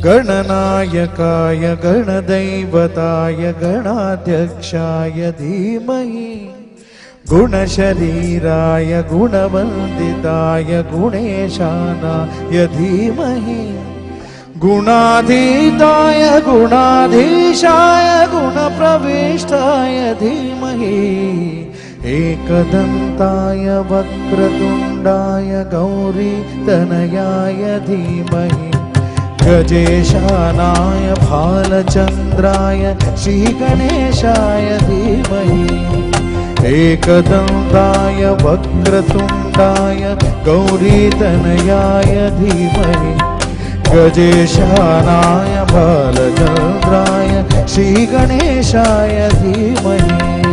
गणनायकाय गणदैवताय गणाध्यक्षाय धीमहि गुणशरीराय गुणवन्दिताय गुणेशानाय धीमहि गुणाधीताय गुणाधीशाय गुणप्रविष्टाय धीमहि एकदन्ताय वक्रतुण्डाय गौरीतनयाय धीमहि गजेशानाय भालचन्द्राय श्रीगणेशाय धीमहि एकदन्ताय वक्रतुण्डाय गौरीतनयाय धीमहि गजेशानाय भालचन्द्राय श्रीगणेशाय धीमहि